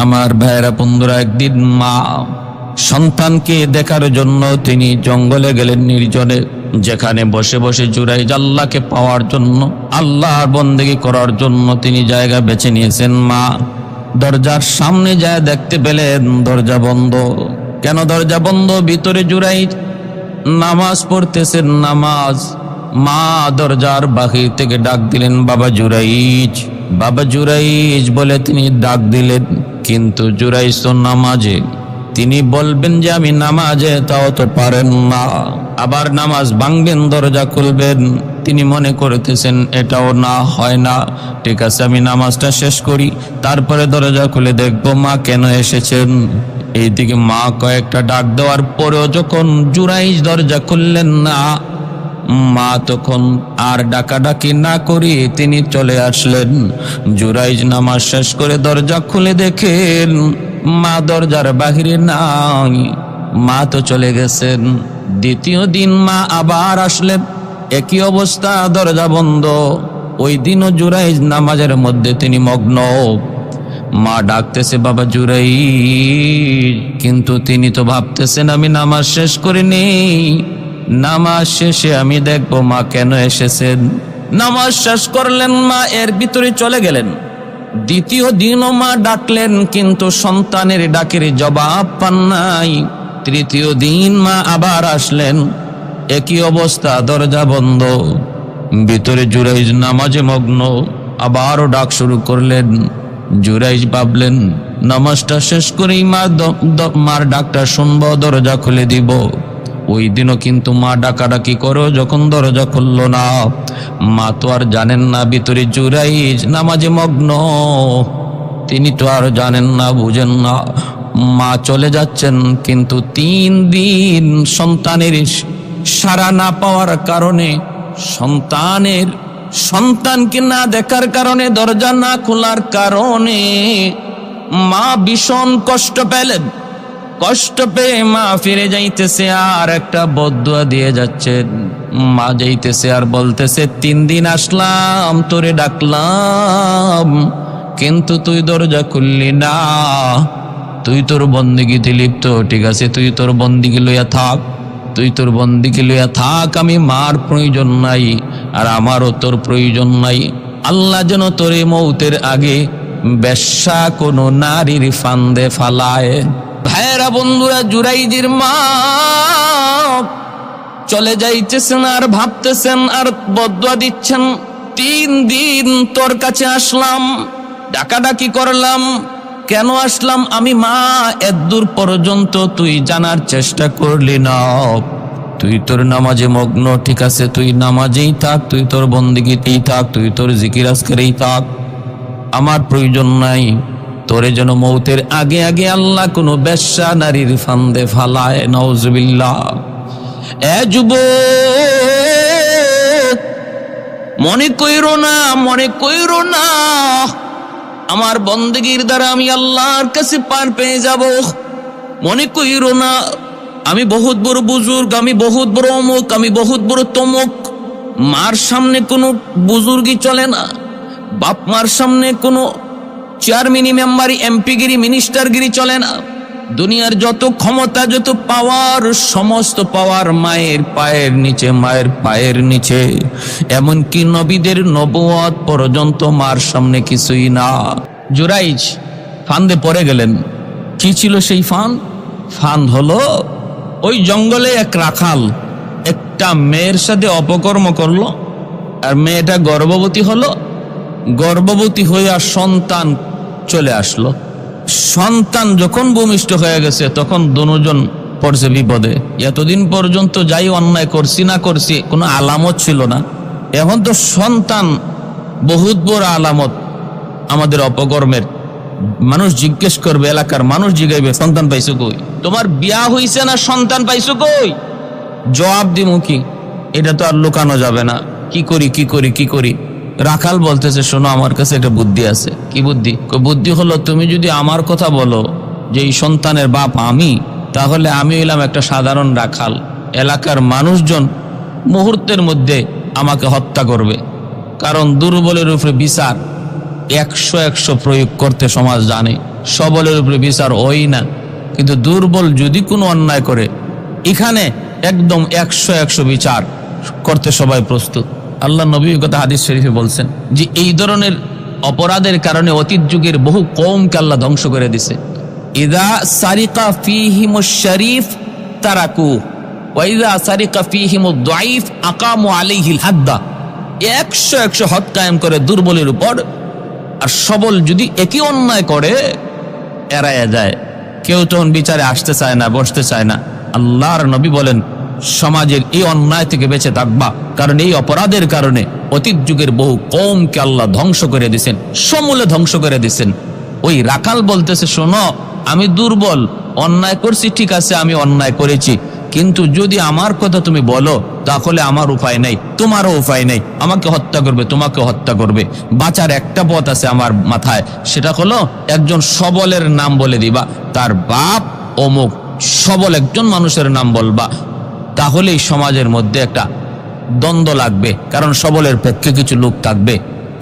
আমার ভাইয়েরা বন্ধুরা, একদিন মা সন্তানকে দেখার জন্য তিনি জঙ্গলে গেলেন, নির্জনে, যেখানে বসে বসে জুরাইজ আল্লাহকে পাওয়ার জন্য, আল্লাহর বন্দেগী করার জন্য তিনি জায়গা বেছে নিয়েছেন। মা দরজার সামনে যায় দেখতে পেলেন দরজা বন্ধ। কেন দরজা বন্ধ? ভিতরে জুরাইজ নামাজ পড়তেছেন। নামাজ। মা দরজার বাহির থেকে ডাক দিলেন, বাবা জুরাইজ, বাবা জুরাইজ বলে তিনি ডাক দিলেন, কিন্তু জুরাইজ তো নামাজে। তিনি বলবেন যে আমি নামাজে, তাও তো পারেন না। আবার নামাজ ভাঙবেন, দরজা খুলবেন, তিনি মনে করতেছেন এটাও না, হয় না। ঠিক আছে, আমি নামাজটা শেষ করি, তারপরে দরজা খুলে দেখবো মা কেন এসেছেন। এইদিকে মা কয়েকটা ডাক দেওয়ার পরেও যখন জুরাইজ দরজা খুললেন না, মা তখন আর ডাকাডাকি না করি তিনি চলে আসলেন। জুরাইজ নামাজ শেষ করে দরজা খুলে দেখেন মা দরজার বাহিরে নাই, মা তো চলে গেছেন। দ্বিতীয় দিন মা আবার আসলেন, একই অবস্থা, দরজা বন্ধ। ওই দিনও জুরাইজ নামাজের মধ্যে তিনি মগ্ন। মা ডাকতেছে, বাবা জুরাইজ, কিন্তু তিনি তো ভাবতেছেন আমি নামাজ শেষ করে নেই, নামাজ শেষে আমি দেখবো মা কেন এসেছেন। নামাজ শেষ করলেন, মা এর ভিতরে চলে গেলেন। দ্বিতীয় দিনও মা ডাকলেন, কিন্তু সন্তানের ডাকের জবাব পান নাই। তৃতীয় দিন মা আবার আসলেন, একই অবস্থা, দরজা বন্ধ, ভিতরে জুরাইজ নামাজে মগ্ন। আবারও ডাক শুরু করলেন। জুরাইজ ভাবলেন নামাজটা শেষ করেই মার ডাকটা শুনবো, দরজা খুলে দিব। ওই দিনও কিন্তু মা ডাকাডাকি করো, যখন দরজা খুলল না। মা তো আর জানেন না ভিতরে জুরাইজ নামাজে মগ্ন, তিনি তো আর জানেন না, বুঝেন না। মা চলে যাচ্ছেন, কিন্তু 3 দিন সন্তানের সাড়া না পাওয়ার কারণে, সন্তানকে না দেখার কারণে, দরজা না খোলার কারণে মা ভীষণ কষ্ট পেলেন। কষ্ট পেয়ে মা ফিরে যাইতেছে, আর একটা বদদুয়া দিয়ে যাচ্ছেন। মা যাইতেছে আর বলতেছে, 3 দিন আসলাম, তোরে ডাকলাম, কিন্তু তুই দরজা খুললি না। তুই তোর বন্দিগিতে লিপ্ত, ঠিক আছে, তুই তোর বন্দিগি লইয়া থাক, তুই তোর বন্দিকে লইয়া থাক, আমি মার প্রয়োজন নাই, আর আমারও তোর প্রয়োজন নাই। আল্লাহ যেন তোরে মৌতের আগে বেশ্যা কোনো নারীর ফান্দে ফালায়। ভাইয়েরা বন্ধুরা, জুরাইজের মা চলে যাইতেছেন আর ভাবতেছেন আর বদদুয়া দিচ্ছেন, 3 দিন তোর কাছে আসলাম, ডাকাডাকি করলাম, কেন আসলাম আমি মা, এতদূর পর্যন্ত তুই জানার চেষ্টা করলি না। তুই তোর নামাজে মগ্ন, ঠিক আছে, তুই নামাজেই থাক, তুই তোর বন্দিগিতেই থাক, তুই তোর জিকির আজকারেই থাক, আমার প্রয়োজন নাই। তোরে যেন মৌতের আগে আগে আল্লাহ কোনো বেশ্যা নারীর ফান্দে ফালায়। নাউজুবিল্লাহ। এ যুবক, মনে কইরো না, মনে কইরো না আমার বন্দেগীর দ্বারা আমি আল্লাহর কাছে পার পেয়ে যাব। মনে কইরো না আমি বহুত বড় বুজুর্গ, আমি বহুত বড় অমুক, আমি বহুত বড় তমুক। মার সামনে কোনো বুজুর্গি চলে না, বাপ মার সামনে কোনো চেয়ারম্যানি, মেম্বারি, এমপিগিরি, মিনিস্টারগিরি চলে না। দুনিয়ার যত ক্ষমতা, যত পাওয়ার, সমস্ত পাওয়ার মায়ের পায়ের নিচে, মায়ের পায়ের নিচে। এমনকি নবীদের নবুয়ত পর্যন্ত মার সামনে কিছুই না। জুরাইজ ফান্দে পড়ে গেলেন। কি ছিল সেই ফান্দ? হলো ওই জঙ্গলে এক রাখাল একটা মেয়ের সাথে অপকর্ম করলো, আর মেয়েটা গর্ভবতী হলো। গর্ভবতী হয়ে আর সন্তান চলে আসলো। সন্তান যখন ভূমিষ্ঠ হয়ে গেছে, তখন দুজন পড়ছে বিপদে। এতদিন পর্যন্ত যাই অন্যায় করছি না করছি কোনো আলামত ছিল না, এখন তো সন্তান বহুত বড় আলামত আমাদের অপকর্মের। মানুষ জিজ্ঞেস করবে, এলাকার মানুষ জিজ্ঞাসবে, সন্তান পাইছো কই? তোমার বিয়া হইছে না, সন্তান পাইছো কই? জবাব দিমু কি? এটা তো আর লুকানো যাবে না। কি করি? রাখাল বলতেছে, শোনো, আমার কাছে একটা বুদ্ধি আছে। কি বুদ্ধি? বুদ্ধি হলো, তুমি যদি আমার কথা বলো যে এই সন্তানের বাপ আমি, তাহলে আমি হইলাম একটা সাধারণ রাখাল, এলাকার মানুষজন মুহূর্তের মধ্যে আমাকে হত্যা করবে, কারণ দুর্বলের উপরে বিচার 100 প্রয়োগ করতে সমাজ জানে। সবলের উপরে বিচার হয় না, কিন্তু দুর্বল যদি কোনো অন্যায় করে এখানে একদম 100 বিচার করতে সবাই প্রস্তুত। আল্লাহ নবী কথা হাদিস শরীফে বলছেন যে এই ধরনের অপরাধের কারণে অতীত যুগের বহু কওমকে আল্লাহ ধ্বংস করে দিছে। ইদা সারিকা ফীহিমুশ শরীফ তারাকু ওয়া ইদা সারিকা ফীহিমুদ দাঈফ আকামু আলাইহিল হাদ্দা। 100 হদ কায়েম করে দুর্বলের উপর, আর সবল যদি একই অন্যায় করে এড়ায়া যায়, কেউ তখন বিচারে আসতে চায় না, বসতে চায় না। আল্লাহর নবী বলেন সমাজের এই অন্যায় থেকে বেঁচে থাকবা, কারণ এই অপরাধের কারণে অতীত যুগের বহু কওমকে আল্লাহ ধ্বংস করে দিয়েছেন, সমূলে ধ্বংস করে দিয়েছেন। ওই রাখাল বলতেছে, শোনো আমি দুর্বল, অন্যায় করছি ঠিক আছে, আমি অন্যায় করেছি, কিন্তু যদি আমার কথা তুমি বলো তাহলে আমার উপায় নেই, তোমারও উপায় নেই, আমাকে হত্যা করবে, তোমাকে হত্যা করবে। বাঁচার একটা পথ আছে আমার মাথায়, সেটা হলো একজন সবলের নাম বলে দিবা, তার বাপ অমুক, সবল একজন মানুষের নাম বলবা, তাহলেই সমাজের মধ্যে একটা দ্বন্দ্ব লাগবে, কারণ সবলের পক্ষে কিছু লোক থাকবে,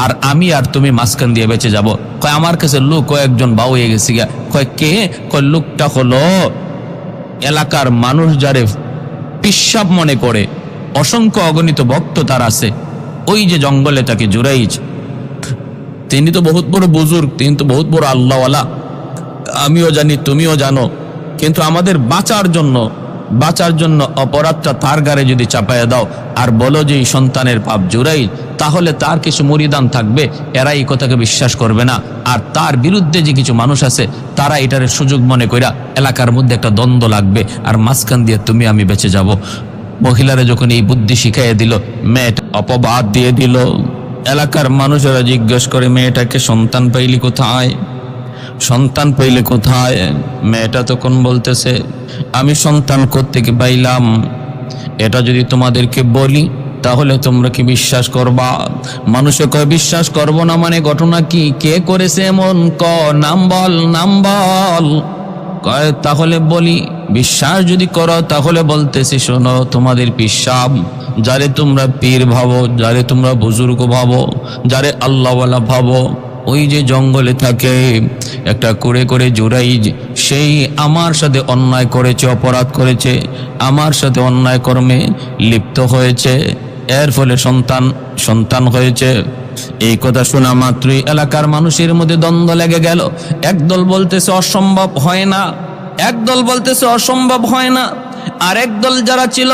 আর আমি আর তুমি মাঝখান দিয়ে বেঁচে যাব। কয় আমার কাছে লোক কয়েকজন বাউ হয়ে গেছি গা। কয় কে? কয় লোকটা হলো এলাকার মানুষ যারে পিশাব মনে করে, অসংখ্য অগণিত ভক্ত তার আছে, ওই যে জঙ্গলে তাকে জুরাইজ, তিনি তো বহুত বড় বুজুর্গ, তিনি তো বহুত বড় আল্লাহওয়ালা, আমিও জানি তুমিও জানো, কিন্তু আমাদের বাঁচার জন্য অপরাধটা তার গায়ে যদি চাপাইয়া দাও আর বলো যে এই সন্তানের পাপ জুরাইজ, তাহলে তার কিছু মুরিদান থাকবে, এরা এই কথাকে বিশ্বাস করবে না, আর তার বিরুদ্ধে যে কিছু মানুষ আছে তারা এটার সুযোগ মনে কইরা এলাকার মধ্যে একটা দ্বন্দ্ব লাগবে, আর মাঝখান দিয়ে তুমি আমি বেঁচে যাব। মহিলারা যখন এই বুদ্ধি শিখাইয়া দিল, মেয়েটা অপবাদ দিয়ে দিল। এলাকার মানুষেরা জিজ্ঞেস করে, মেয়েটাকে সন্তান পাইলি কোথায়, সন্তান পাইলে কোথায়? মেয়েটা তখন বলতেছে, আমি সন্তান কোত্থেকে পাইলাম, এটা যদি তোমাদেরকে বলি তাহলে তোমরা কি বিশ্বাস করবা? মানুষে কয় বিশ্বাস করব না মানে ঘটনা কি, কে করেছে এমন, ক নাম বল, নাম বল। কয় তাহলে বলি, বিশ্বাস যদি করো তাহলে বলতেছি, শোনো তোমাদের পিশাব, যারে তোমরা পীর ভাবো, যারে তোমরা বুজুর্গ ভাবো, যারে আল্লাহওয়ালা ভাবো, ওই যে জঙ্গলে থাকে একটা করে করে জুরাইজ, সেই আমার সাথে অন্যায় করেছে, অপরাধ করেছে, আমার সাথে অন্যায় কর্মে লিপ্ত হয়েছে, এর ফলে সন্তান হয়েছে। এই কথা শোনা মাত্রই এলাকার মানুষের মধ্যে দ্বন্দ্ব লেগে গেল। একদল বলতেছে অসম্ভব হয় না, একদল বলতেছে অসম্ভব হয় না, আর একদল যারা ছিল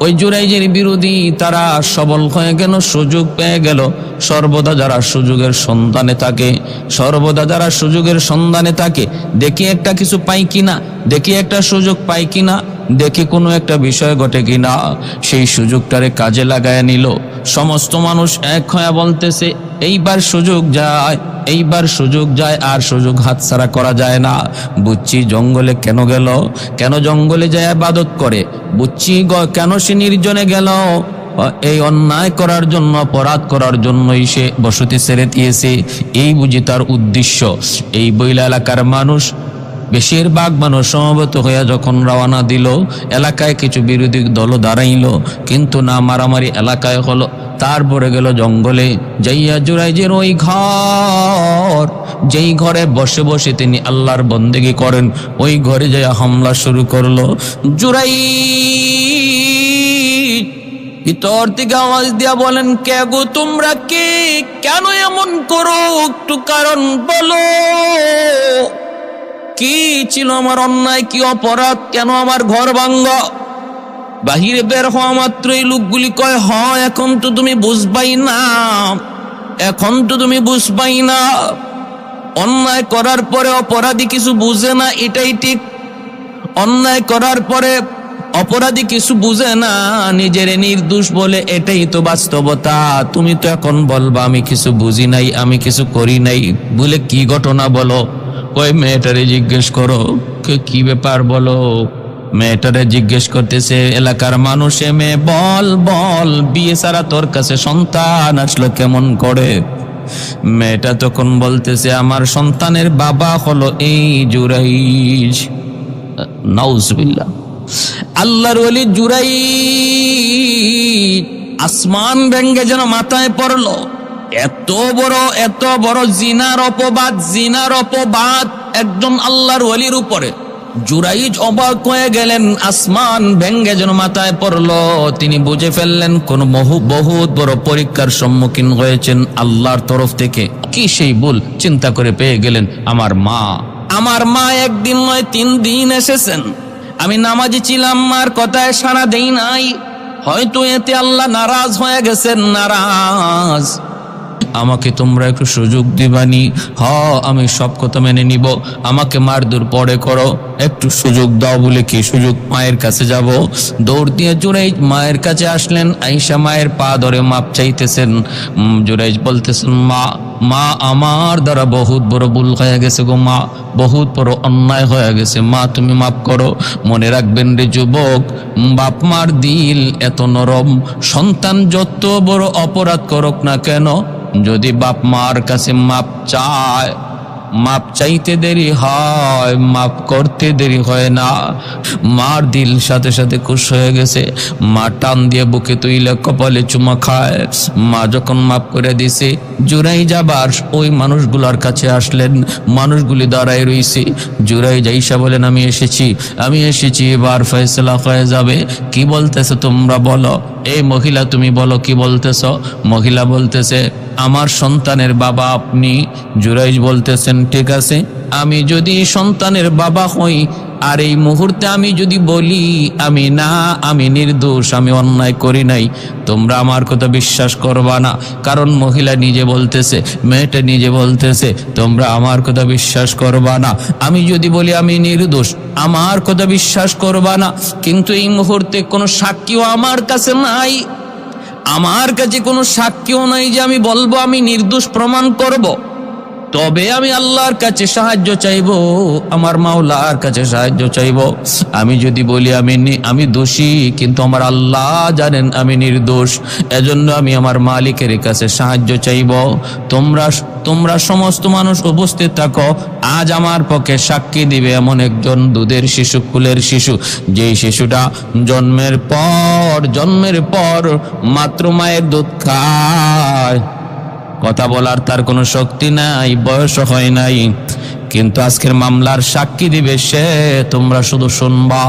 ওই জুরাইজের বিরোধী, তারা সবল হয়ে গেল, সুযোগ পেয়ে গেল। সর্বদা যারা সুযোগের সন্ধানে থাকে, দেখি একটা কিছু পাই কিনা, দেখি একটা সুযোগ পাই কিনা, দেখি কোনো একটা বিষয় ঘটে কিনা, সেই সুযোগটারে কাজে লাগায় নিল। সমস্ত মানুষ এক হয়ে বলতেছে, এইবার সুযোগ যায়, আর সুযোগ হাতছাড়া করা যায় না। বুচ্চি জঙ্গলে কেন গেল, কেন জঙ্গলে যায় ইবাদত করে, বুচ্চি কেন সে নির্জনে গেল, এই অন্যায় করার জন্য, অপরাধ করার জন্যই সে বসতি ছেড়ে দিয়েছে, এই বুঝি তার উদ্দেশ্য। এই বইলা এলাকার মানুষ, বেশিরভাগ মানুষ সমবেত হইয়া যখন রওনা দিল, এলাকায় কিছু বিরোধী দল দাঁড়াইল, কিন্তু না মারামারি এলাকায় হলো। তারপরে গেল জঙ্গলে, যাইয়া জুরাইজের ওই ঘর, যেই ঘরে বসে বসে তিনি আল্লাহর বন্দেগী করেন, ওই ঘরে যাইয়া হামলা শুরু করলো। জুরাইজ ভিতর থেকে আওয়াজ দিয়া বলেন, কে গো তোমরা, কে, কেন এমন করো, একটু কারণ বলো, কি ছিল আমার অন্যায়, কি অপরাধ, কেন আমার ঘর ভাঙ্গা? বাহিরে বের হওয়া মাত্র এই লোকগুলি কয়, হয় এখন তো তুমি বুঝবাই না, অন্যায় করার পরে অপরাধী কিছু বুঝে না, এটাই ঠিক। অন্যায় করার পরে অপরাধী কিছু বুঝে না, নিজের নির্দোষ বলে, এটাই তো বাস্তবতা। তুমি তো এখন বলবা আমি কিছু বুঝি নাই, আমি কিছু করি নাই, বলে কি ঘটনা বলো? কই মেয়েটারে জিজ্ঞেস করো, কি ব্যাপার বলো। মেয়েটারে জিজ্ঞেস করতেছে এলাকার মানুষে, মেয়ে বল, বিয়ে ছাড়া তোর কাছে সন্তান আসলো কেমন করে? মেয়েটা তখন বলতেছে, আমার সন্তানের বাবা হলো এই জুরাইজ। নাউজুবিল্লাহ। আল্লাহর ওলি জুরাইজ, আসমান ভেঙ্গে যেন মাথায় পড়লো। এত বড় জিনার অপবাদ একজন আল্লাহর ওলির উপরে। জুরাইজ অবাক হয়ে গেলেন, আসমান ভেঙ্গে যেন মাথায় পড়লো। তিনি বুঝে ফেললেন কোন বহুত বড় পরীক্ষার সম্মুখীন হয়েছেন আল্লাহর তরফ থেকে। কি সেই ভুল চিন্তা করে পেয়ে গেলেন, আমার মা একদিন নয় 3 দিন এসেছেন। আমি নামাজি ছিলাম, মার কথায় সাড়া দেই নাই, হয়তো এতে আল্লাহ নারাজ হয়ে গেছেন। নারাজ, আমাকে তোমরা একটু সুযোগ দিবানি? আমি সব কথা মেনে নিব, আমাকে মারধর পরে করো, একটু সুযোগ দাও। বলে কি সুযোগ? মায়ের কাছে যাব। দৌড় দিয়ে জুরাইজ মায়ের কাছে আসলেন। আয়েশা মায়ের পা ধরে মাপ চাইতেছেন। জুরাইজ বলতেছেন, মা আমার দ্বারা বহুত বড় ভুল হয়ে গেছে গো মা, বহুত বড় অন্যায় হয়ে গেছে মা, তুমি মাফ করো। মনে রাখবেন রে যুবক, বাপ মার দিল এত নরম, সন্তান যত বড় অপরাধ করুক না কেন, যদি বাপ মার কাছে মাপ চায়, মাপ চাইতে দেরি হয়, মাপ করতে দেরি হয় না। মার দিল সাথে সাথে খুশ হয়ে গেছে। মা টান দিয়ে বুকে তুইলে কপালে চুমা খায়। মা যখন মাপ করে দিছে, জুরাইজ আবার ওই মানুষগুলোর কাছে আসলেন। মানুষগুলি দাঁড়ায় রইছে। জুরাইজ আইসা বলেন, আমি এসেছি, এবার ফয়সালা হয়ে যাবে। কি বলতেছে তোমরা বলো। এই মহিলা, তুমি বলো কি বলতেছ? মহিলা বলতেছে, আমার সন্তানের বাবা আপনি। জুরাইজ বলতেছেন, ঠিক আছে, আমি যদি সন্তানের বাবা হই, আর এই মুহূর্তে আমি যদি বলি আমি নির্দোষ, আমি অন্যায় করি নাই, তোমরা আমার কথা বিশ্বাস করবা না। কারণ মহিলা নিজে বলতেছে, মেয়েটা নিজে বলতেছে, তোমরা আমার কথা বিশ্বাস করবা না। আমি যদি বলি আমি নির্দোষ, আমার কথা বিশ্বাস করবা না। কিন্তু এই মুহূর্তে কোনো সাক্ষীও আমার কাছে নাই, কোনো সাক্ষীও নাই যে আমি বলবো আমি নির্দোষ প্রমাণ করব। তবে আমি আল্লাহর কাছে সাহায্য চাইব, আমার মাওলার কাছে সাহায্য চাইব। আমি যদি বলি আমি দোষী, কিন্তু আমার আল্লাহ জানেন আমি নির্দোষ, এজন্য আমি আমার মালিকের কাছে সাহায্য চাইব। তোমরা সমস্ত মানুষ উপস্থিত থাকো। আজ আমার পক্ষে সাক্ষী দিবে এমন একজন দুধের শিশু, কুলের শিশু, যেই শিশুটা জন্মের পর মাত্র মায়ের দুধ খায়। কথা বলার তার কোনো শক্তি নাই, বয়স হয় নাই, কিন্তু আজকের মামলার সাক্ষী দিবে সে। তোমরা শুধু শুনবা।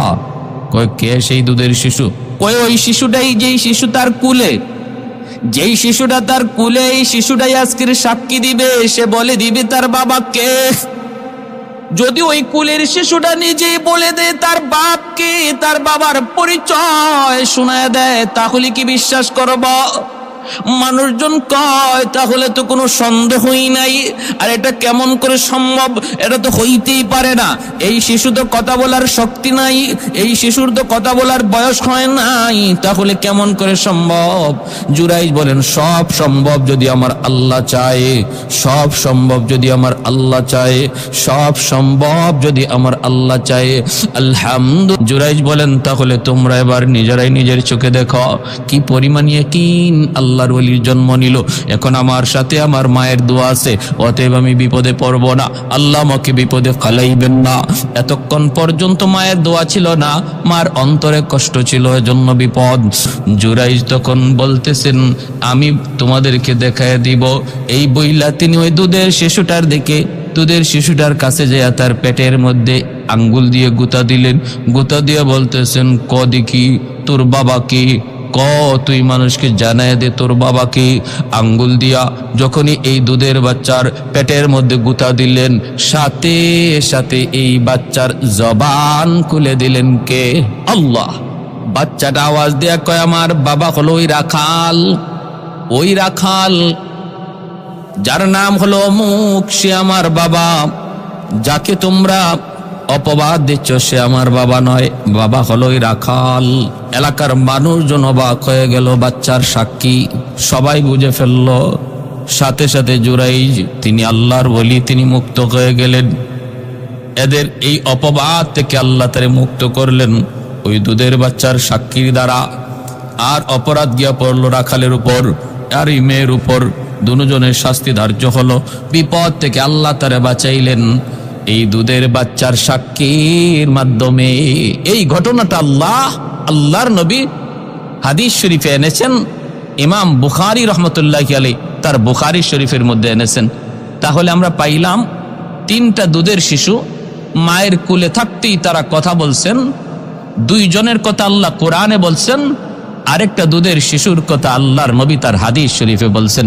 কই কে সেই দুধের শিশু? কই ওই শিশুটাই, যেই শিশু তার কুলে, যেই শিশুটা তার কুলে, এই শিশুটাই আজকের সাক্ষী দিবে। সে বলে দিবে তার বাবাকে। যদি ওই কুলের শিশুটা নিজেই বলে দেয় তার বাপকে, তার বাবার পরিচয় শোনায় দেয়, তাহলে কি বিশ্বাস করবা? মানুষজন কয় তাহলে তো কোনো সন্দেহই নাই। আর এটা কেমন করে সম্ভব? এটা তো হইতেই পারে না। এই শিশু তো কথা বলার শক্তি নাই, এই শিশুর তো কথা বলার বয়স হয় নাই, তাহলে কেমন করে সম্ভব? জুরাইজ বলেন, সব সম্ভব যদি আমার আল্লাহ চায়, সব সম্ভব যদি আমার আল্লাহ চায়, সব সম্ভব যদি আমার আল্লাহ চায়। আলহামদুলিল্লাহ। জুরাইজ বলেন, তাহলে তোমরা এবার নিজেরাই নিজের চোখে দেখো কি পরিমাণ ইয়াকিন আল্লাহর ওলির জন্ম নিল। এখন আমার সাথে আমার মায়ের দোয়া আছে, অতএব আমি বিপদে পড়ব না, আল্লাহ আমাকে বিপদে ফালাইবেন না। এতক্ষণ পর্যন্ত মায়ের দোয়া ছিল না, মার অন্তরে কষ্ট ছিল, এজন্য বিপদ। জুরাইজ তখন বলতেছেন, আমি তোমাদেরকে দেখায় দিব। এই বইলা তিনি ওই দুধের শিশুটার কাছে যেয়ে তার পেটের মধ্যে আঙ্গুল দিয়ে গুতা দিলেন। গুতা দিয়ে বলতেছেন, ক দেখি তোর বাবা কি, তুই মানুষকে জানায় দে তোর বাবাকে। আঙ্গুল দিয়া যখনই এই দুধের বাচ্চার পেটের মধ্যে গুতা দিলেন, সাথে সাথে এই বাচ্চার জবান খুলে দিলেন কে? আল্লাহ। বাচ্চাটা আওয়াজ দিয়া কয়, আমার বাবা হলো ওই রাখাল যার নাম হলো অমুক, সে আমার বাবা। যাকে তোমরা অপবাদ দিচ্ছ সে আমার বাবা নয়, বাবা হলো ওই রাখাল। এলাকার মানুষজন অবাক হয়ে গেল, বাচ্চার সাক্ষী সবাই বুঝে ফেলল। সাথে সাথে জুরাইজ, তিনি আল্লাহর ওলি, তিনি মুক্ত হয়ে গেলেন। এদের এই অপবাদ থেকে আল্লাহ তারে মুক্ত করলেন ওই দুধের বাচ্চার সাক্ষীর দ্বারা। আর অপরাধ গিয়া পড়লো রাখালের উপর আর এই মেয়ের উপর। দুজনের শাস্তি ধার্য হলো। বিপদ থেকে আল্লাহ তারে বাঁচাইলেন এই দুধের বাচ্চার সাক্ষীর মাধ্যমে। এই ঘটনাটা আল্লাহর নবী হাদিস শরীফে এনেছেন। ইমাম বুখারী রহমতুল্লাহি আলাইহি তার বুখারী শরীফের মধ্যে এনেছেন। তাহলে আমরা পাইলাম 3টা দুধের শিশু মায়ের কুলে থাকতেই তারা কথা বলছেন। 2 জনের কথা আল্লাহ কোরআনে বলছেন, আরেকটা দুধের শিশুর কথা আল্লাহর নবী তার হাদিস শরীফে বলছেন।